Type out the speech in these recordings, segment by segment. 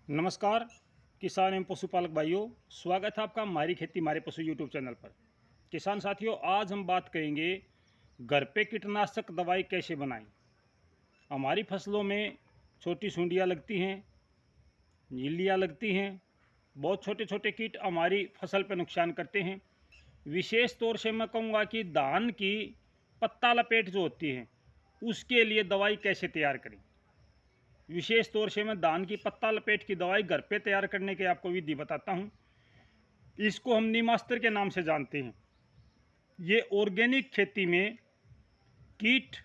नमस्कार किसान एवं पशुपालक भाइयों, स्वागत है आपका हमारी खेती हमारे पशु यूट्यूब चैनल पर। किसान साथियों, आज हम बात करेंगे घर पे कीटनाशक दवाई कैसे बनाएं। हमारी फसलों में छोटी सुंडियां लगती हैं, नीलियाँ लगती हैं, बहुत छोटे छोटे कीट हमारी फसल पर नुकसान करते हैं। विशेष तौर से मैं कहूँगा कि धान की पत्ता लपेट जो होती है उसके लिए दवाई कैसे तैयार करें। विशेष तौर से मैं धान की पत्ता लपेट की दवाई घर पे तैयार करने के आपको विधि बताता हूँ। इसको हम नीमास्त्र के नाम से जानते हैं। ये ऑर्गेनिक खेती में कीट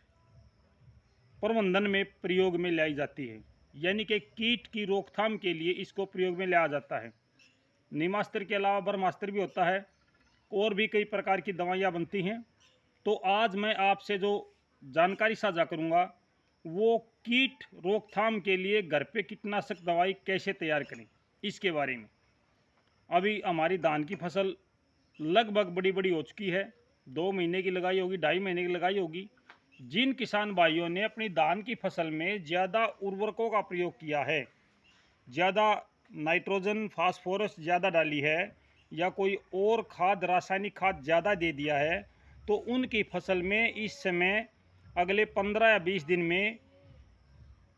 प्रबंधन में प्रयोग में लाई जाती है, यानी कि कीट की रोकथाम के लिए इसको प्रयोग में लाया जाता है। नीमास्त्र के अलावा ब्रह्मास्त्र भी होता है और भी कई प्रकार की दवाइयाँ बनती हैं। तो आज मैं आपसे जो जानकारी साझा करूँगा वो कीट रोकथाम के लिए घर पे कीटनाशक दवाई कैसे तैयार करें, इसके बारे में। अभी हमारी धान की फसल लगभग बड़ी बड़ी हो चुकी है, 2 महीने की लगाई होगी, 2.5 महीने की लगाई होगी। जिन किसान भाइयों ने अपनी धान की फसल में ज़्यादा उर्वरकों का प्रयोग किया है, ज़्यादा नाइट्रोजन फास्फोरस ज़्यादा डाली है या कोई और खाद रासायनिक खाद ज़्यादा दे दिया है, तो उनकी फसल में इस समय अगले 15 या 20 दिन में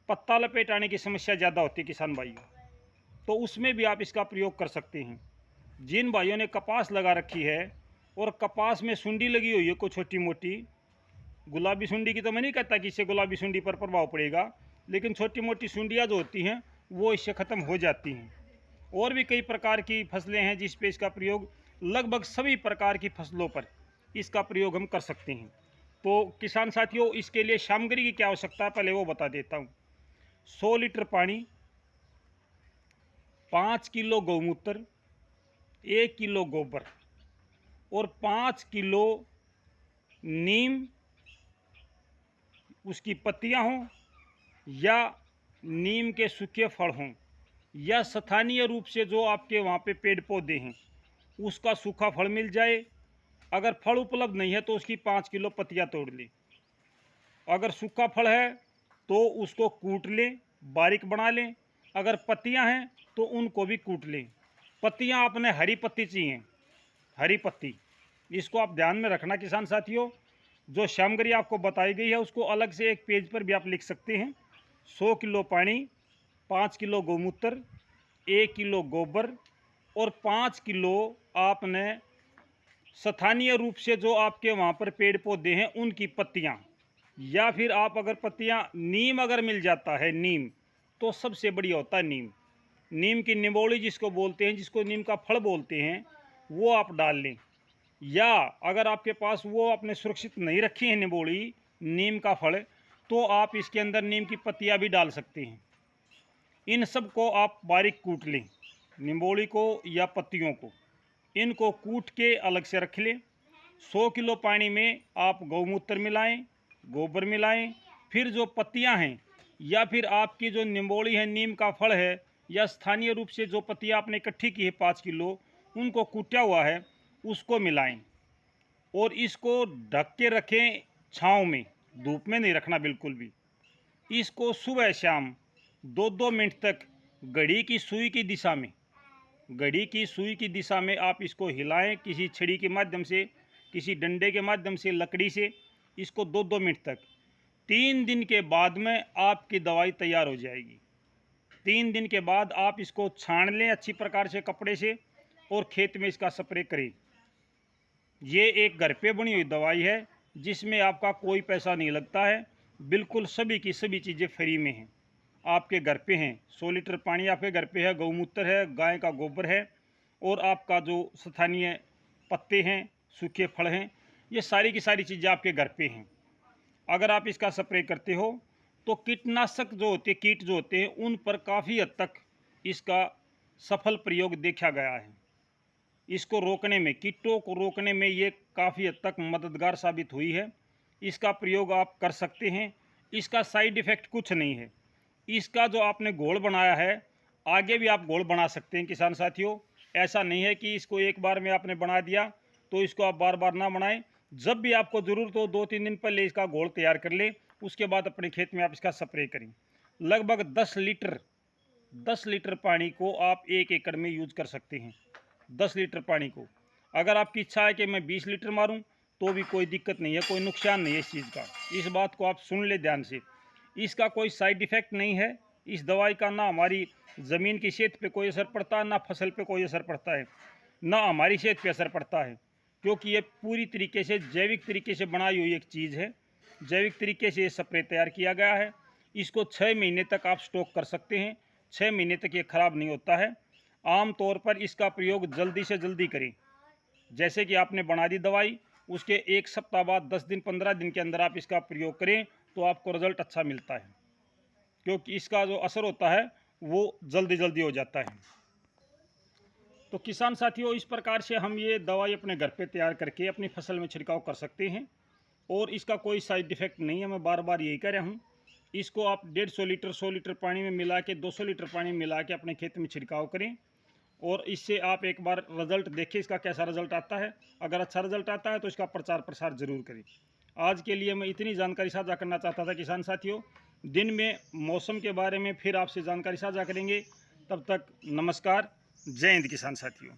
पत्ता लपेट आने की समस्या ज़्यादा होती है किसान भाइयों। तो उसमें भी आप इसका प्रयोग कर सकते हैं। जिन भाइयों ने कपास लगा रखी है और कपास में सुंडी लगी हुई है कोई छोटी मोटी, गुलाबी सुंडी की तो मैं नहीं कहता कि इससे गुलाबी सुंडी पर प्रभाव पड़ेगा, लेकिन छोटी मोटी सुंडियाँ जो होती हैं वो इससे ख़त्म हो जाती हैं। और भी कई प्रकार की फसलें हैं जिस पे इसका प्रयोग, लगभग सभी प्रकार की फसलों पर इसका प्रयोग हम कर सकते हैं। तो किसान साथियों, इसके लिए सामग्री की क्या आवश्यकता है पहले वो बता देता हूँ। 100 लीटर पानी, 5 किलो गौमूत्र, 1 किलो गोबर और 5 किलो नीम, उसकी पत्तियां हों या नीम के सूखे फल हों या स्थानीय रूप से जो आपके वहाँ पे पेड़ पौधे हैं उसका सूखा फल मिल जाए। अगर फल उपलब्ध नहीं है तो उसकी 5 किलो पत्तियां तोड़ लें। अगर सूखा फल है तो उसको कूट लें, बारीक बना लें। अगर पत्तियां हैं तो उनको भी कूट लें। पत्तियां आपने हरी पत्ती चाहिए, हरी पत्ती। इसको आप ध्यान में रखना किसान साथियों। जो सामग्री आपको बताई गई है उसको अलग से एक पेज पर भी आप लिख सकते हैं। 100 किलो पानी, 5 किलो गौमूत्र, 1 किलो गोबर और 5 किलो आपने स्थानीय रूप से जो आपके वहाँ पर पेड़ पौधे हैं उनकी पत्तियाँ, या फिर आप अगर पत्तियाँ नीम अगर मिल जाता है, नीम तो सबसे बढ़िया होता है नीम। नीम की निबोली जिसको बोलते हैं, जिसको नीम का फल बोलते हैं, वो आप डाल लें। या अगर आपके पास वो आपने सुरक्षित नहीं रखी है निबोली नीम का फल, तो आप इसके अंदर नीम की पत्तियाँ भी डाल सकते हैं। इन सब को आप बारीक कूट लें, निबोली को या पत्तियों को, इनको कूट के अलग से रख लें। 100 किलो पानी में आप गौमूत्र मिलाएं, गोबर मिलाएं, फिर जो पत्तियां हैं या फिर आपकी जो निम्बोड़ी है, नीम का फल है, या स्थानीय रूप से जो पत्तियां आपने इकट्ठी की है 5 किलो, उनको कूटा हुआ है उसको मिलाएं और इसको ढक के रखें छाँव में, धूप में नहीं रखना बिल्कुल भी। इसको सुबह शाम 2-2 मिनट तक घड़ी की सुई की दिशा में, घड़ी की सुई की दिशा में आप इसको हिलाएं, किसी छड़ी के माध्यम से, किसी डंडे के माध्यम से, लकड़ी से, इसको 2-2 मिनट तक। 3 दिन के बाद में आपकी दवाई तैयार हो जाएगी। 3 दिन के बाद आप इसको छान लें अच्छी प्रकार से कपड़े से और खेत में इसका स्प्रे करें। ये एक घर पे बनी हुई दवाई है जिसमें आपका कोई पैसा नहीं लगता है, बिल्कुल सभी की सभी चीज़ें फ्री में हैं, आपके घर पे हैं। 100 लीटर पानी आपके घर पे है, गौमूत्र है, गाय का गोबर है और आपका जो स्थानीय पत्ते हैं, सूखे फल हैं, ये सारी की सारी चीज़ें आपके घर पे हैं। अगर आप इसका स्प्रे करते हो तो कीटनाशक जो होते हैं, कीट जो होते हैं, उन पर काफ़ी हद तक इसका सफल प्रयोग देखा गया है। इसको रोकने में, कीटों को रोकने में ये काफ़ी हद तक मददगार साबित हुई है। इसका प्रयोग आप कर सकते हैं। इसका साइड इफ़ेक्ट कुछ नहीं है। इसका जो आपने घोल बनाया है, आगे भी आप घोल बना सकते हैं किसान साथियों। ऐसा नहीं है कि इसको एक बार में आपने बना दिया तो इसको आप बार बार ना बनाएं। जब भी आपको ज़रूरत हो 2-3 दिन पहले इसका घोल तैयार कर लें, उसके बाद अपने खेत में आप इसका स्प्रे करें। लगभग 10 लीटर पानी को आप 1 एकड़ में यूज कर सकते हैं। 10 लीटर पानी को अगर आपकी इच्छा है कि मैं 20 लीटर मारूं तो भी कोई दिक्कत नहीं है, कोई नुकसान नहीं है इस चीज़ का। इस बात को आप सुन ले ध्यान से। इसका कोई साइड इफ़ेक्ट नहीं है। इस दवाई का ना हमारी ज़मीन की सेहत पे कोई असर पड़ता है, ना फसल पे कोई असर पड़ता है, ना हमारी सेहत पे असर पड़ता है, क्योंकि ये पूरी तरीके से जैविक तरीके से बनाई हुई एक चीज़ है। जैविक तरीके से ये स्प्रे तैयार किया गया है। इसको 6 महीने तक आप स्टॉक कर सकते हैं। 6 महीने तक ये ख़राब नहीं होता है। आम तौर पर इसका प्रयोग जल्दी से जल्दी करें। जैसे कि आपने बना दी दवाई, उसके 1 सप्ताह बाद 10 दिन 15 दिन के अंदर आप इसका प्रयोग करें तो आपको रिज़ल्ट अच्छा मिलता है, क्योंकि इसका जो असर होता है वो जल्दी जल्दी हो जाता है। तो किसान साथियों, इस प्रकार से हम ये दवाई अपने घर पे तैयार करके अपनी फसल में छिड़काव कर सकते हैं और इसका कोई साइड इफ़ेक्ट नहीं है। मैं बार बार यही कह रहा हूँ। इसको आप 150 लीटर 100 लीटर पानी में मिला के 200 लीटर पानी में मिला के अपने खेत में छिड़काव करें और इससे आप एक बार रिज़ल्ट देखें, इसका कैसा रिज़ल्ट आता है। अगर अच्छा रिज़ल्ट आता है तो इसका प्रचार प्रसार ज़रूर करें। आज के लिए मैं इतनी जानकारी साझा करना चाहता था किसान साथियों। दिन में मौसम के बारे में फिर आपसे जानकारी साझा करेंगे। तब तक नमस्कार। जय हिंद किसान साथियों।